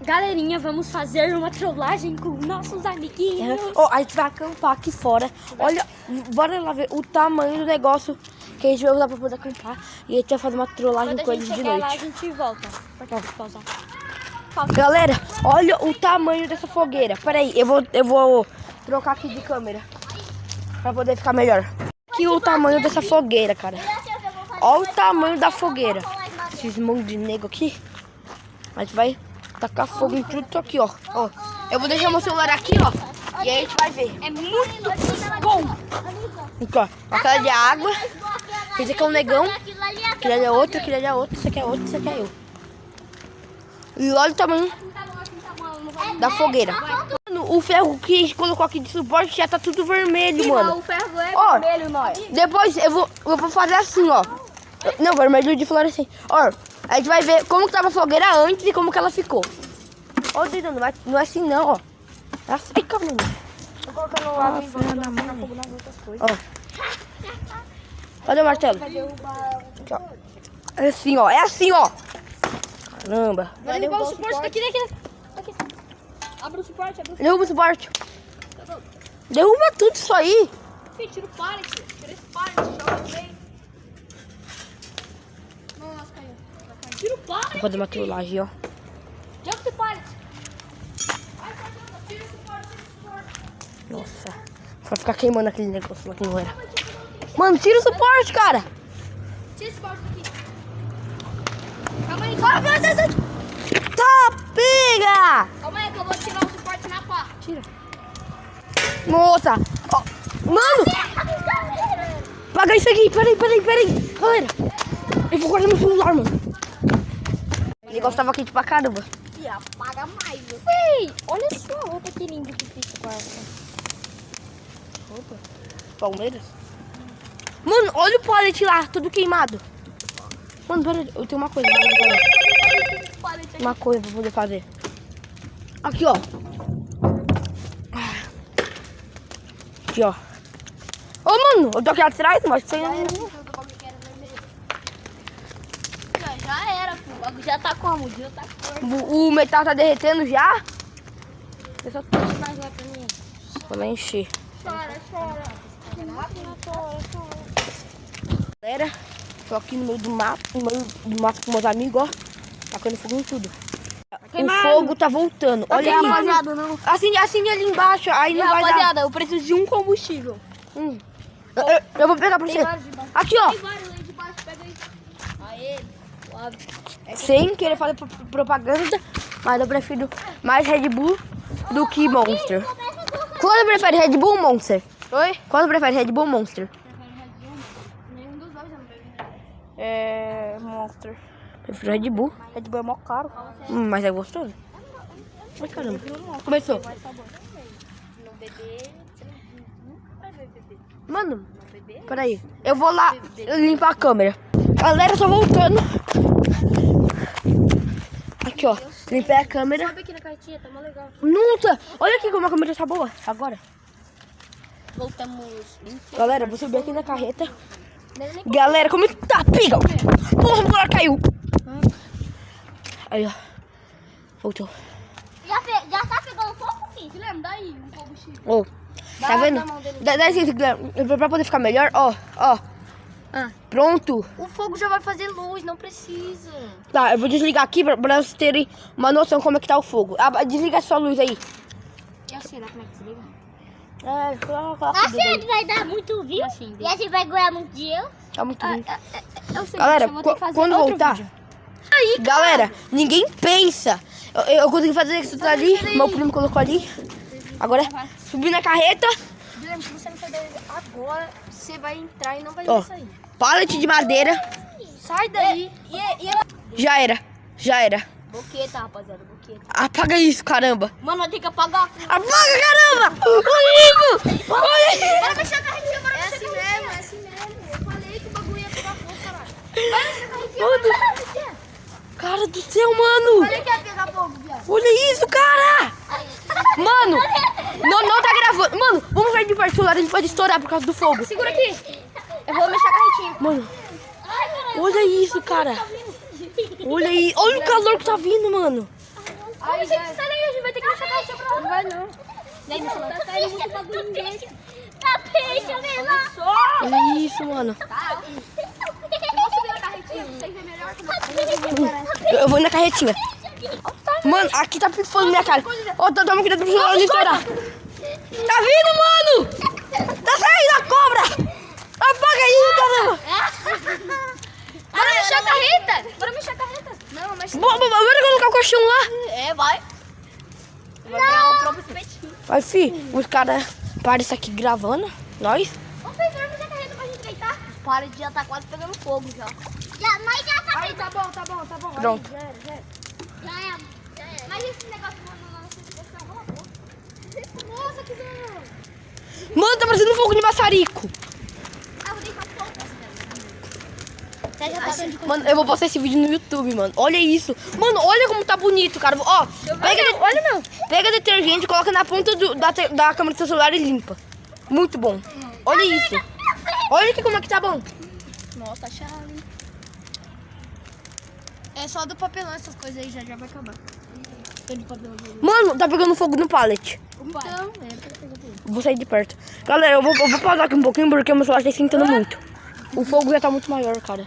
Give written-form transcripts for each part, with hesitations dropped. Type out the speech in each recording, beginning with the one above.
Galerinha, vamos fazer uma trollagem com nossos amiguinhos. Ó, a gente vai acampar aqui fora. Olha, bora lá ver o tamanho do negócio que a gente vai usar pra poder acampar. E a gente vai fazer uma trollagem com eles de noite. Lá, a gente volta. Pausar. Galera, olha o tamanho dessa fogueira. Peraí, eu vou trocar aqui de câmera pra poder ficar melhor. Aqui o tamanho dessa fogueira, cara. Olha o tamanho da fogueira. Esses monte de nego aqui. A gente vai tacar fogo em tudo isso aqui, ó. Eu vou deixar meu celular aqui, ó. E aí a gente vai ver. É muito bom. Aqui, ó. Aquela de água. Esse aqui é um negão. Aquele ali é outro, aquele ali é outro. Esse aqui é outro, esse aqui é eu. E olha o tamanho da fogueira. Mano, o ferro que a gente colocou aqui de suporte já tá tudo vermelho, mano. O ferro é vermelho, nós. Depois eu vou fazer assim, ó. Não, vermelho de fluorescente. Ó, a gente vai ver como que tava a fogueira antes e como que ela ficou. Ó, Dedo, não é assim não, ó. É assim, mano. Tô colocando água em volta na mão. Ó. Cadê o martelo? Aqui, ó. É assim, ó. É assim, ó. Caramba. Vai derrubar o suporte daqui. Abre o suporte, Derruba o suporte. Derruba tudo isso aí. Tira o pallet. Tira esse pallet, joga no meio. Nossa, caiu. Tira o pallet. Vou fazer uma trollagem, ó. Joga esse pallet. Tira esse suporte. Nossa. Vai ficar queimando aquele negócio lá que não era. Mano, tira o suporte, cara. Tira esse suporte daqui. Calma aí, Tá, pega. Calma aí que eu vou tirar o suporte na pá. Tira. Nossa. Ó, mano. Apaga isso aqui. Peraí. Galera. Eu vou guardar meu celular, mano. O negócio tava quente pra caramba. E apaga mais. Ei, olha sua roupa que linda que fica com essa. Opa. Palmeiras? Mano, olha o pallet lá, todo queimado. Mano, pera, eu tenho uma coisa pra poder fazer. Uma coisa pra poder fazer. Aqui, ó. Aqui, ó. Ô, mano, eu tô aqui atrás, mas tem... Já era, pô. O bagulho já tá como? Já tá com... O metal tá derretendo já? Eu só tô mais lá pra mim. Vou lá encher. Chora. Galera, tô aqui no meio do mato, com meus amigos, ó. Tacando fogo em tudo. O fogo tá voltando. Olha aqui. Rapaziada, não. Assim ali embaixo, aí não vai dar. Rapaziada, eu preciso de um combustível. Eu vou pegar pra você. Aqui, ó. Tem vários aí de baixo, pega aí. Aê, suave. Sem querer fazer propaganda, mas eu prefiro mais Red Bull do que Monster. Quando prefere Red Bull ou Monster? Oi? Quando prefere Red Bull ou Monster? Nenhum dos dois eu não bebo. É... Monster. Prefiro Red Bull. Red Bull é mó caro. Mas é gostoso. Ai, caramba. Começou. No bebê, você nunca vai ver bebê. Mano, peraí. Eu vou lá limpar a câmera. Galera, tô voltando. Aqui, ó. Limpei a câmera. Sobe aqui na cartinha, tá mó legal. Nossa, olha aqui como a câmera tá boa. Agora. Voltamos. Galera, vou subir aqui na carreta. Galera, como tá? Piga! Porra, o celular caiu. Aí, ó. Voltou. Já tá pegando fogo, Kim? Você lembra? Daí, um combustível. Ó, tá vendo? Dá licença, pra poder ficar melhor, ó. Pronto. O fogo já vai fazer luz, não precisa. Tá, eu vou desligar aqui pra vocês terem uma noção como é que tá o fogo. Desliga a sua luz aí. E assim, né? Como é que se liga? Coloca Assim vai dar muito view. Assim, e assim vai ganhar muito dinheiro. Tá muito bem. Eu sei, Galera, eu vou ter que fazer quando outro voltar... vídeo. Galera, ninguém pensa. Eu consegui fazer isso ali. Meu primo colocou ali. Agora, subi na carreta. Guilherme, se você não sair daí agora, você vai entrar e não vai Ó, sair. pallet de madeira. Sai daí. Já era. Boqueta, rapaziada, boqueta. Apaga isso, caramba. Mano, vai ter que apagar. Apaga, caramba. Olha isso. Olha isso. Bora mexer a carretinha, bora mexer é assim mesmo. Eu falei que o bagulho ia pegar fogo, caralho. Bora mexer a carretinha, bora mexer a carretinha. Cara do céu, mano. Falei que ia pegar fogo, viado. Olha isso, cara. Mano, não tá gravando. Mano, vamos ver de perto do celular, a gente pode estourar por causa do fogo. Segura aqui. Eu vou mexer a carretinha. Mano, olha isso, cara. Olha aí, olha o calor que tá vindo, mano. Como gente sai daí? A gente vai ter que deixar a caixa pra lá. Não vai não. Tá saindo muito bagulho dentro. Tá peixe, olha lá. Isso, mano. Tá. Eu vou subir na carretinha, pra vocês verem melhor como Eu vou na carretinha. Mano, aqui tá pifando na minha cara. Ó, toma cuidado pra não estourar. Tá vindo, mano! Tá saindo a cobra! Apaga aí, caramba! Bora mexer a carreta! Bora mexer a carreta! Não, mas... Bora colocar o colchão lá. É, vai. Vai virar o próprio espetinho. Vai, fi, os caras param isso aqui gravando. Nós. Ô, Fê, bora mexer a carreta pra gente deitar. Para de já tá quase pegando fogo já. Mas já tá... Aí, tá bom. Pronto. Aí, já é. Mas esse negócio na nossa expressão, nossa, que zero. Mano, tá parecendo um fogo de maçarico. Ah, vou deitar fogo. Você já tá dando de Mano, eu vou postar esse vídeo no YouTube, mano. Olha isso. Mano, olha como tá bonito, cara. Ó, olha, meu. Pega detergente, coloca na ponta da câmera do seu celular e limpa. Muito bom. Olha isso. Olha aqui como é que tá bom. Nossa, tá chave. É só do papelão, essas coisas aí já vai acabar. De papelão. Mano, tá pegando fogo no pallet. Então, Vou sair de perto. Galera, eu vou pausar aqui um pouquinho porque o meu celular tá esquentando muito. O fogo já tá muito maior, cara.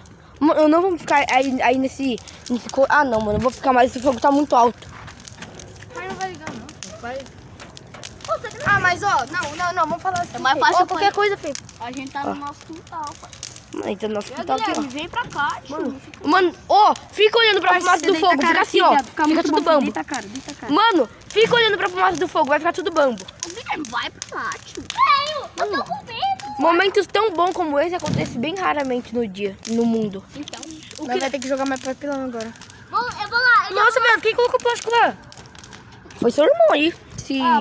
Eu não vou ficar aí nesse Ah, não, mano. Eu vou ficar mais. Esse fogo tá muito alto. Mas não vai ligar, não. Vai. Ah, mas ó, não, vamos falar assim. É mais fácil qualquer coisa, Fê. A gente tá no nosso quintal, pai. Aí tá no nosso quintal aqui, ó. Vem pra cá, Mano, ó, fica olhando pra fumaça do fogo. Fica assim, ó. Fica tudo bambo. Deita a cara. Mano, fica olhando pra fumaça do fogo. Vai ficar tudo bambo. Vai pra lá, tio. Eu tô com medo. Momentos tão bons como esse acontecem bem raramente no mundo. Então, Nós vai ter que jogar mais papelão agora. eu vou lá. Nossa, velho, quem colocou plástico lá? Foi seu irmão aí.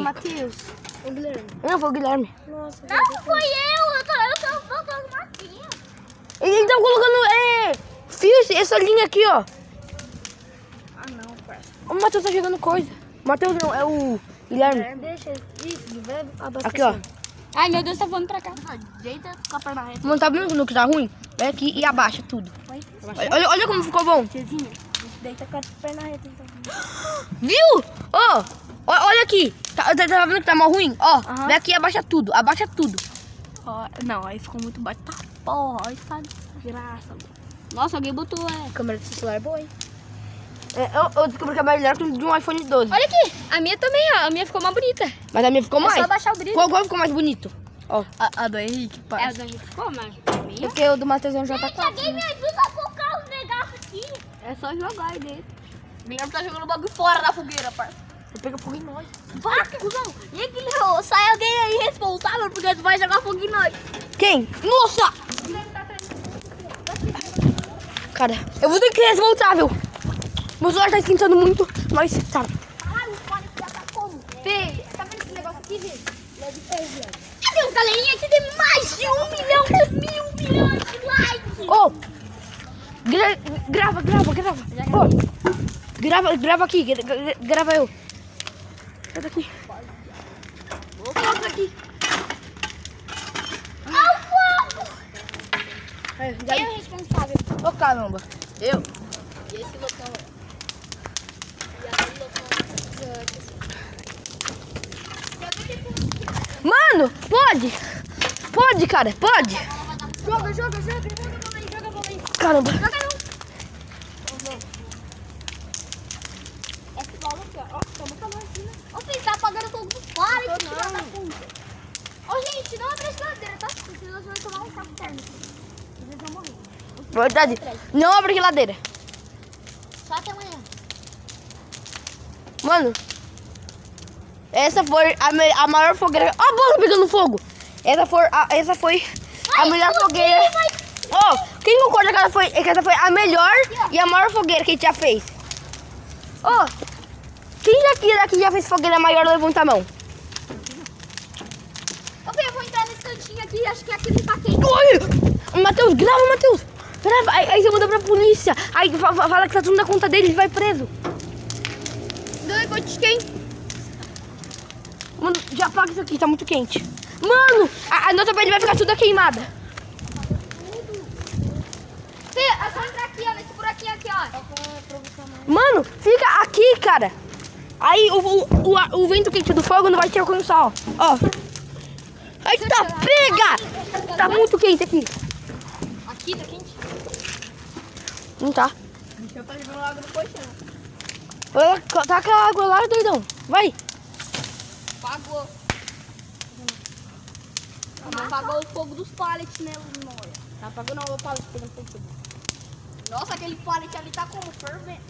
Matheus. O Guilherme. Não, foi o Guilherme. Nossa. Não, foi eu. Eu tô botando massinha. Eles estão colocando, fios, essa linha aqui, ó. Ah, não, parça. O Matheus tá jogando coisa. Matheus não, é o Guilherme. Deixa isso, vai abastecer. Aqui, ó. Ai, meu Deus, tá voando pra cá. Deita com a perna reta. Mano, tá vendo no que tá ruim? Vem aqui e abaixa tudo. Olha como ficou bom. Tiazinha, deita com a perna reta, então. Viu? Ó, olha aqui. Tá vendo que tá mal ruim? Ó, vem aqui e abaixa tudo. Abaixa tudo. Não, aí ficou muito baixo. Tá, porra, olha essa desgraça. Nossa, alguém botou, A câmera do celular é boa, hein? Eu descobri que é melhor que de um iPhone 12. Olha aqui, a minha também, ó. A minha ficou mais bonita. Mas a minha ficou mais. É só baixar o brilho. Qual ficou mais bonito? Ó. A do Henrique, pai. A do Henrique ficou mais. Porque o do Matheus já tá com. Alguém me ajuda a colocar os negócios aqui. É só jogar aí dentro. O Guilherme tá jogando o bagulho fora da fogueira, parça. Eu pego fogo em nós. Vai, cuzão. E aí, Guilherme, sai alguém aí responsável porque tu vai jogar fogo em nós. Quem? Nossa! Cara, eu vou ter que ser responsável. Meu celular tá esquentando muito, mas tá. Caralho, o fone já tá como? Fê, Tá vendo esse negócio aqui, gente? Cadê os galerinha que tem mais de 1 milhão, 1 milhão de likes? Ô! Grava. Ô, grava aqui, grava eu. Sai daqui. Vou colocar aqui. Ao fogo! Quem é o responsável? Ô, caramba. Eu. E esse local, ó. Mano, pode? Pode, cara, pode. Joga a bola aí. Caramba. Joga não. Essa bola aqui, ó. Toma calor aqui, né? Ô, filho, tá apagando fogo do fora, que filha da puta. Ô, gente, não abre a geladeira, tá? Porque senão você vai tomar um choque térmico. Vocês vão morrer. Verdade. Não abre a geladeira. Só até amanhã. Mano, essa foi a maior fogueira. Ó, a bola pegando fogo. Essa foi a melhor fogueira. Ó, quem concorda que essa foi a melhor e a maior fogueira que a gente já fez? Ó, quem daqui já fez fogueira maior, levanta a mão. Ô, filho, eu vou entrar nesse cantinho aqui. Acho que aqui não tá quente. Oi! Matheus, grava, Matheus. Grava. Aí você manda pra polícia. Aí fala que tá tudo na conta dele e vai preso. Não, conta de quem? Mano, já apaga isso aqui, tá muito quente. Mano, a nossa pele vai ficar toda queimada. Fê, é só entrar aqui, ó. Nesse buraquinho aqui, ó. Mano, fica aqui, cara. Aí o vento quente do fogo não vai te alcançar, ó. Ó. Aí tá, pega! Tá muito quente aqui. Aqui tá quente? Não tá. Deixa eu fazer água no colchão. Taca a água lá, doidão. Vai. Apagou. Apagou o fogo dos pallets, né, Noia? Não apagou não, o pallet pegando fogo. Nossa, aquele pallet ali tá como? Fervendo.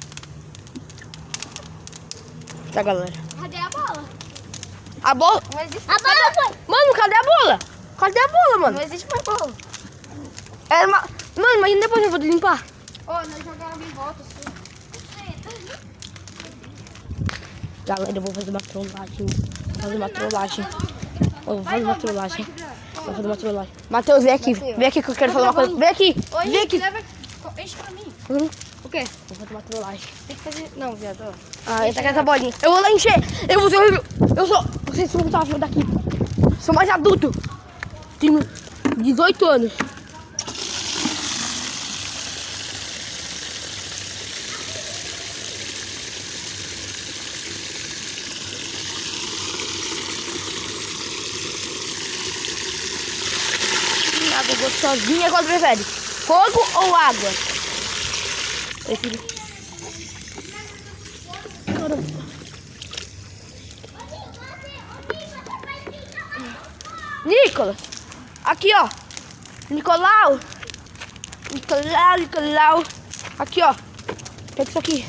Tá, galera. Cadê a bola? A bola? Não existe. A bola foi. Mano, cadê a bola? Cadê a bola, mano? Não existe mais bola. Mano, mas depois eu vou limpar. Ó, nós jogamos em volta assim. Galera, eu vou fazer uma trollagem. Vou fazer uma trollagem. Vou fazer uma trollagem. Vou fazer uma trollagem. Matheus, vem aqui. Vem aqui que eu quero falar uma coisa. Vem aqui. Vem aqui. Enche pra mim. O quê? Vou fazer uma trollagem. Tem que fazer... Não, viado. Ah, entra com essa bolinha. Eu vou lá encher. Eu vou ser horrível. Eu sou... Vocês são muito daqui. Sou mais adulto. Tenho 18 anos. Água gostosinha. Qual prefere? Fogo ou água? Prefiro. Nicolas, aqui ó, Nicolau, aqui ó, pega isso aqui.